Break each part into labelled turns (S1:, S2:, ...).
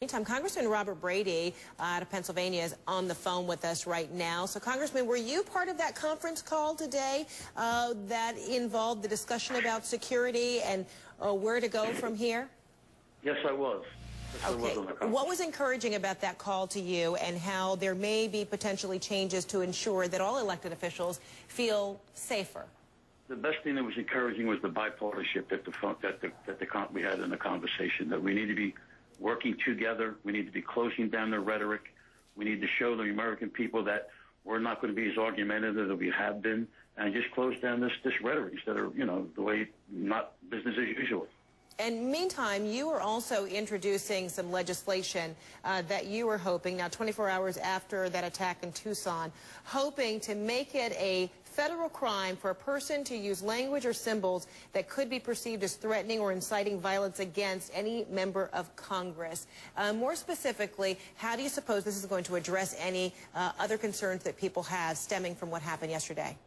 S1: Meantime, Congressman Robert Brady out of Pennsylvania is on the phone with us right now. So, Congressman, were you part of that conference call today that involved the discussion about security and where to go from here?
S2: Yes, I was. Yes,
S1: okay.
S2: I was on the conference.
S1: What was encouraging about that call to you, and how there may be potentially changes to ensure that all elected officials feel safer?
S2: The best thing that was encouraging was the bipartisanship that we had in the conversation, that we need to be working together. We need to be closing down the rhetoric. We need to show the American people that we're not going to be as argumentative as we have been, and just close down this rhetoric instead of, the way, not business as usual.
S1: And meantime, you were also introducing some legislation that you were hoping, now 24 hours after that attack in Tucson, hoping to make it a federal crime for a person to use language or symbols that could be perceived as threatening or inciting violence against any member of Congress. More specifically, how do you suppose this is going to address any other concerns that people have stemming from what happened yesterday?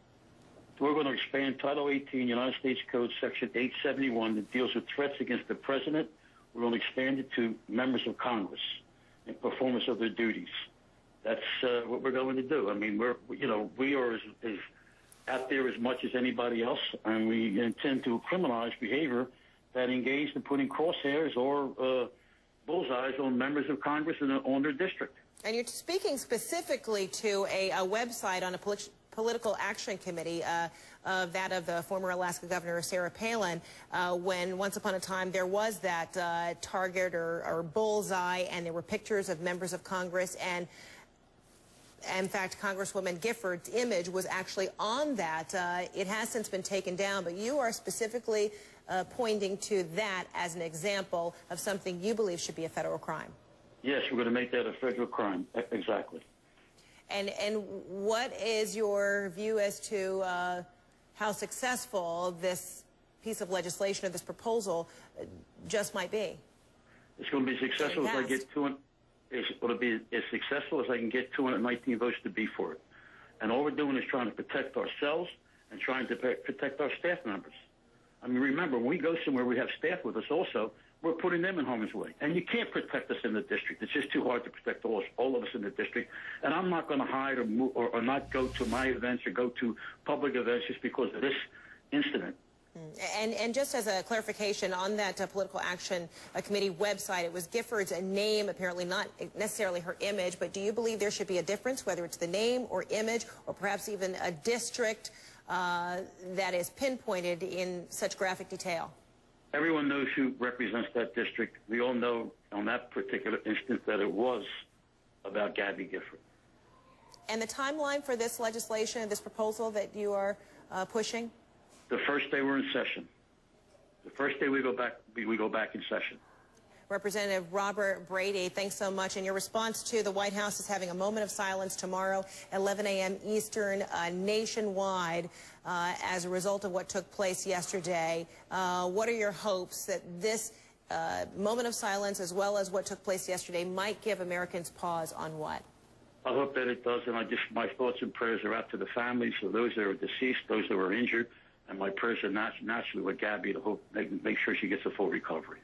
S2: We're going to expand Title 18, United States Code, Section 871, that deals with threats against the president. We're going to expand it to members of Congress in performance of their duties. That's what we're going to do. I mean, we are as out there as much as anybody else, and we intend to criminalize behavior that engaged in putting crosshairs or bullseyes on members of Congress and on their district.
S1: And you're speaking specifically to a website on a political action committee, that of the former Alaska Governor Sarah Palin, when once upon a time there was that target or bullseye, and there were pictures of members of Congress, and in fact, Congresswoman Gifford's image was actually on that. It has since been taken down, but you are specifically pointing to that as an example of something you believe should be a federal crime.
S2: Yes, we're going to make that a federal crime. Exactly.
S1: And what is your view as to how successful this piece of legislation or this proposal just might be?
S2: It's going to be successful as I get to it. It's going to be as successful as I can get 219 votes to be for it. And all we're doing is trying to protect ourselves and trying to protect our staff members. I mean, remember, when we go somewhere, we have staff with us also. We're putting them in harm's way. And you can't protect us in the district. It's just too hard to protect all of us in the district. And I'm not going to hide or move, or not go to my events or go to public events just because of this incident.
S1: And just as a clarification, on that political action committee website, it was Gifford's name, apparently not necessarily her image, but do you believe there should be a difference, whether it's the name or image, or perhaps even a district that is pinpointed in such graphic detail?
S2: Everyone knows who represents that district. We all know on that particular instance that it was about Gabby Gifford.
S1: And the timeline for this legislation, this proposal that you are pushing?
S2: The first day we're in session. The first day we go back in session.
S1: Representative Robert Brady, thanks so much. And your response to the White House is having a moment of silence tomorrow, 11 a.m. Eastern, nationwide, as a result of what took place yesterday. What are your hopes that this moment of silence, as well as what took place yesterday, might give Americans pause on what?
S2: I hope that it does, and my thoughts and prayers are out to the families of those that are deceased, those that were injured, and my prayers are naturally with Gabby to hope make sure she gets a full recovery.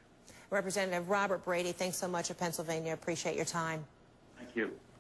S1: Representative Robert Brady, thanks so much of Pennsylvania. Appreciate your time.
S2: Thank you.